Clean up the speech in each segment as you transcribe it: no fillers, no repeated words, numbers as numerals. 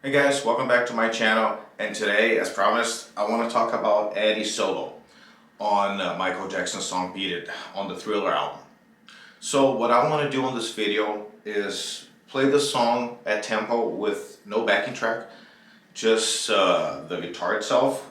Hey guys, welcome back to my channel, and today, as promised, I want to talk about Eddie's solo on Michael Jackson's song Beat It on the Thriller album. So what I want to do on this video is play the song at tempo with no backing track, just the guitar itself,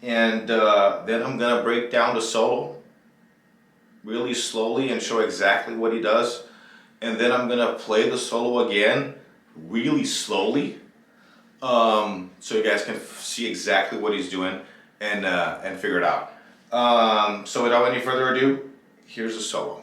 and then I'm going to break down the solo really slowly and show exactly what he does, and then I'm going to play the solo again really slowly so you guys can see exactly what he's doing and figure it out. So without any further ado, here's the solo.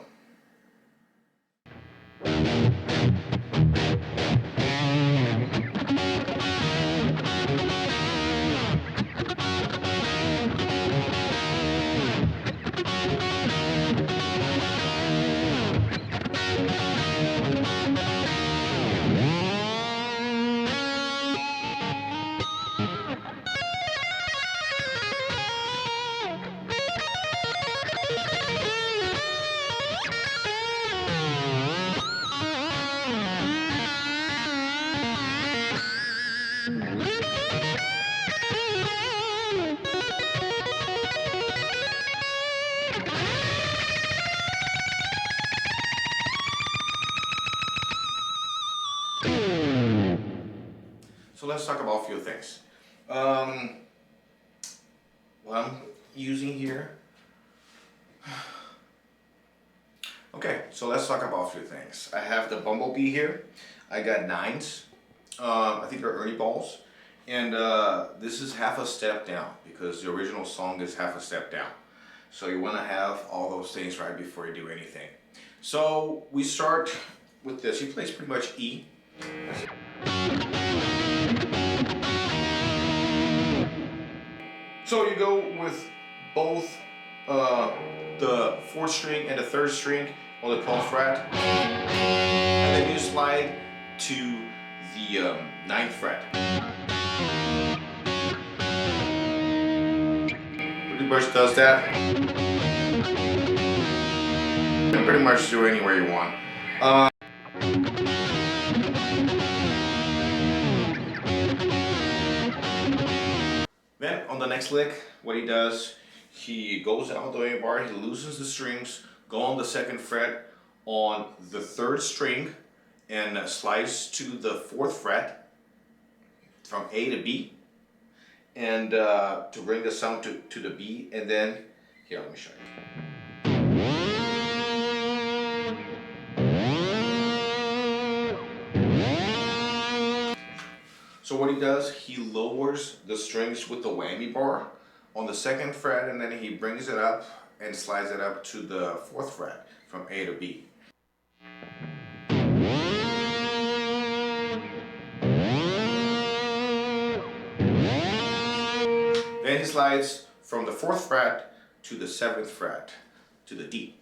So let's talk about a few things. What I'm using here. Okay, so let's talk about a few things. I have the Bumblebee here. I got nines. I think they're Ernie balls. And this is half a step down because the original song is half a step down. So you want to have all those things right before you do anything. So we start with this. He plays pretty much E. So you go with both the 4th string and the 3rd string on the 12th fret, and then you slide to the 9th fret. Pretty much does that. You can pretty much do it anywhere you want. Then on the next lick, what he does, he goes out the A bar, he loosens the strings, go on the 2nd fret on the 3rd string, and slides to the 4th fret from A to B, and to bring the sound to the B, and then, here, let me show you. So what he does, he lowers the strings with the whammy bar on the 2nd fret, and then he brings it up and slides it up to the 4th fret from A to B. Then he slides from the 4th fret to the 7th fret to the D.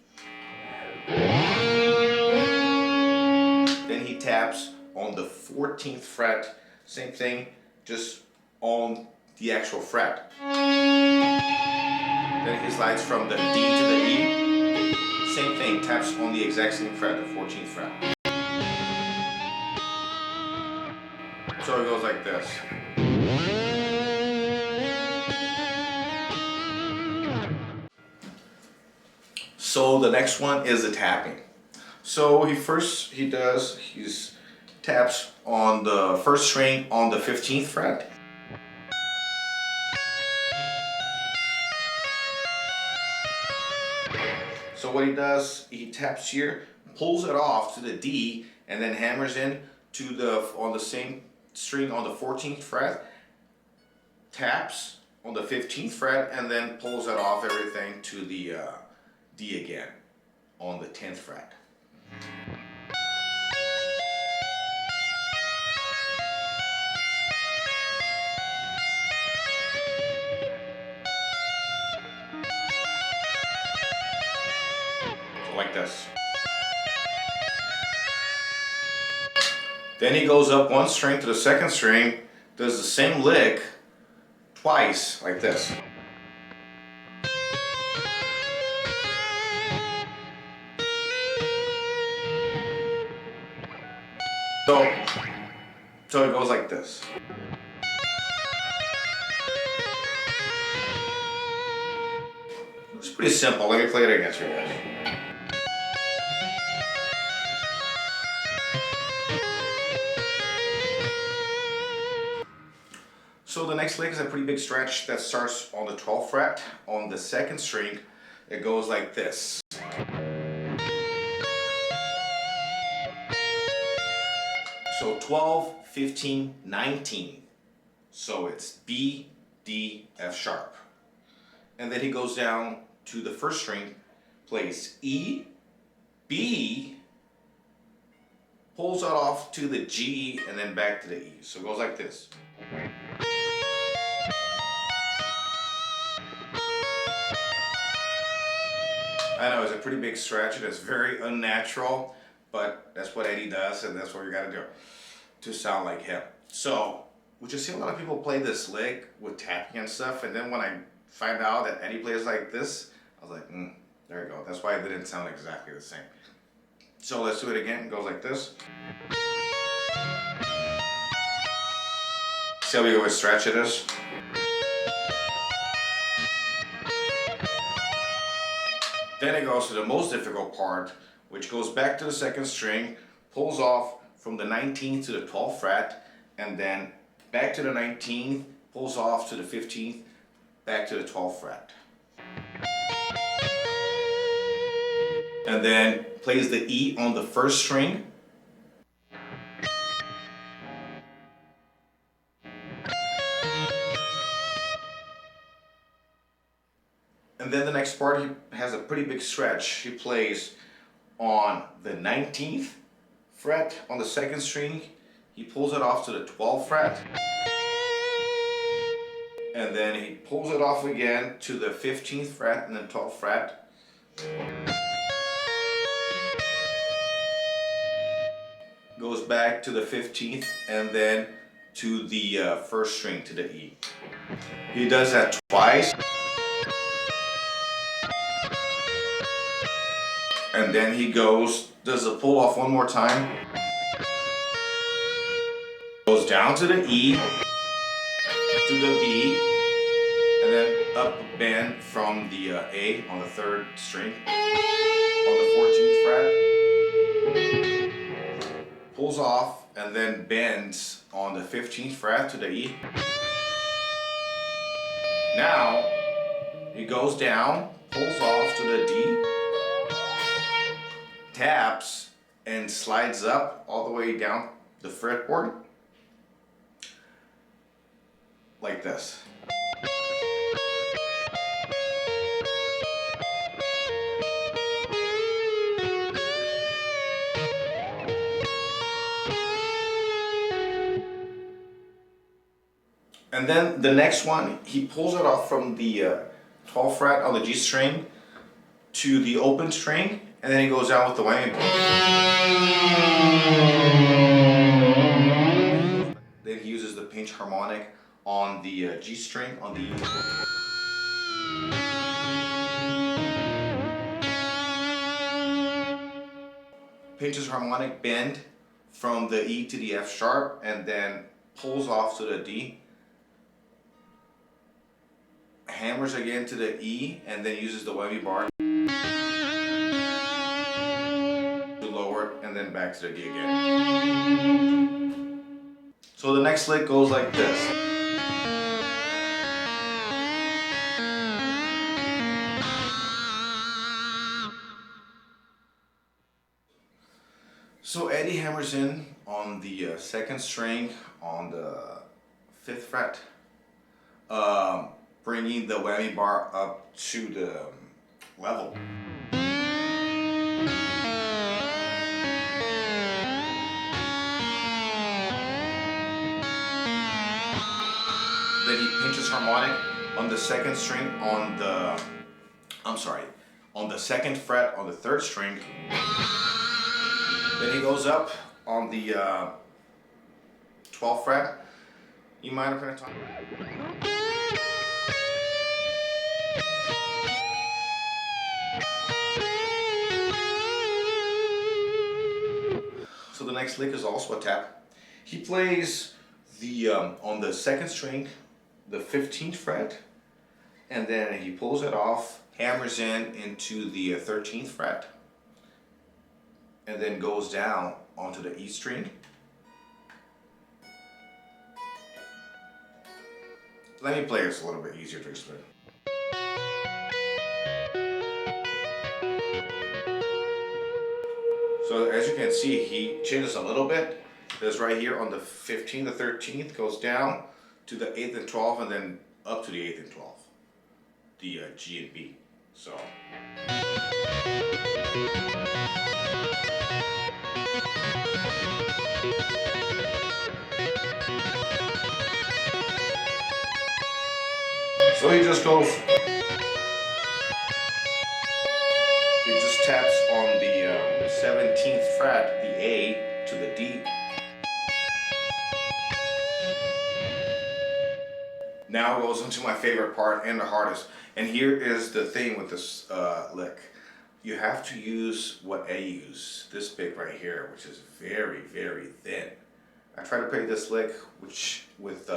Then he taps on the 14th fret, same thing, just on the actual fret. Then he slides from the D to the E, same thing, taps on the exact same fret, the 14th fret. So it goes like this. So the next one is the tapping. So he taps on the 1st string on the 15th fret. So what he does, he taps here, pulls it off to the D, and then hammers in on the same string on the 14th fret, taps on the 15th fret, and then pulls it off everything to the D again on the 10th fret. So like this. Then he goes up 1 string to the 2nd string, does the same lick twice, like this. So So it goes like this. It's pretty simple. Let me play it again for you guys. So the next lick is a pretty big stretch that starts on the 12th fret. On the second string, it goes like this. So 12, 15, 19. So it's B, D, F sharp. And then he goes down to the first string, plays E, B, pulls it off to the G, and then back to the E. So it goes like this. I know it's a pretty big stretch and it's very unnatural, but that's what Eddie does and that's what you gotta do to sound like him. So, we just see a lot of people play this lick with tapping and stuff, and then when I find out that Eddie plays like this, I was like, there you go. That's why it didn't sound exactly the same. So let's do it again. It goes like this. See how big of a stretch it is? Then it goes to the most difficult part, which goes back to the second string, pulls off from the 19th to the 12th fret, and then back to the 19th, pulls off to the 15th, back to the 12th fret. And then plays the E on the first string. And then the next part, he has a pretty big stretch. He plays on the 19th fret on the second string. He pulls it off to the 12th fret. And then he pulls it off again to the 15th fret and then 12th fret. Goes back to the 15th and then to the first string, to the E. He does that twice. And then he does the pull off one more time. Goes down to the E, to the B, and then up bend from the A on the third string, on the 14th fret. Pulls off and then bends on the 15th fret to the E. Now, he goes down, pulls off to the D, taps and slides up all the way down the fretboard like this. And then the next one, he pulls it off from the 12th fret on the G string to the open string, and then he goes down with the whammy. Then he uses the pinch harmonic on the G string on the E. Pinches harmonic bend from the E to the F sharp, and then pulls off to the D. Hammers again to the E, and then uses the whammy bar to lower it, and then back to the D again. So the next lick goes like this. So Eddie hammers in on the second string on the 5th fret, bringing the whammy bar up to the level. Then he pinches harmonic on the second string on the, on the 2nd fret on the 3rd string. Then he goes up on the 12th fret, E minor pentatonic. So the next lick is also a tap. He plays the on the second string, the 15th fret, and then he pulls it off, hammers into the 13th fret, and then goes down onto the E string. Let me play this a little bit easier to explain. So as you can see, he changes a little bit. There's right here on the 15th, the 13th, goes down to the 8th and 12th, and then up to the 8th and 12th. The G and B. So. So he just goes. He just taps on the 17th fret, the A to the D. Now goes into my favorite part and the hardest. And here is the thing with this lick. You have to use what I use, this pick right here, which is very, very thin. I tried to play this lick with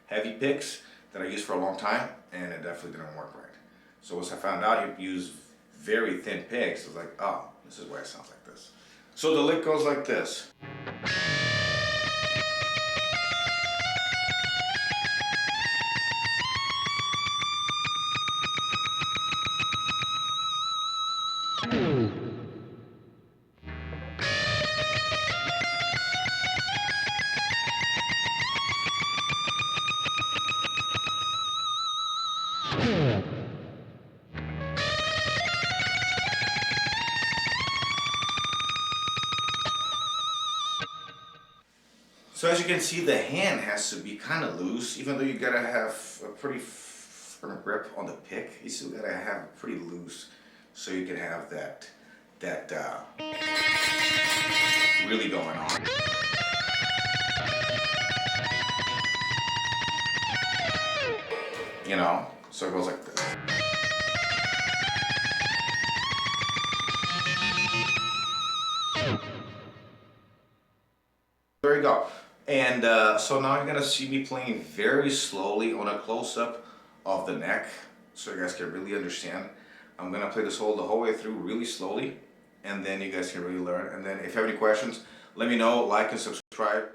heavy picks that I used for a long time, and it definitely didn't work right. So once I found out he used very thin picks, I was like, oh, this is why it sounds like this. So the lick goes like this. So as you can see, the hand has to be kind of loose, even though you gotta have a pretty firm grip on the pick. You still gotta have it pretty loose, so you can have that really going on. You know, so it goes like this. There you go. And so now you're gonna see me playing very slowly on a close-up of the neck, so you guys can really understand. I'm gonna play this the whole way through really slowly, and then you guys can really learn. And then if you have any questions, let me know, like and subscribe.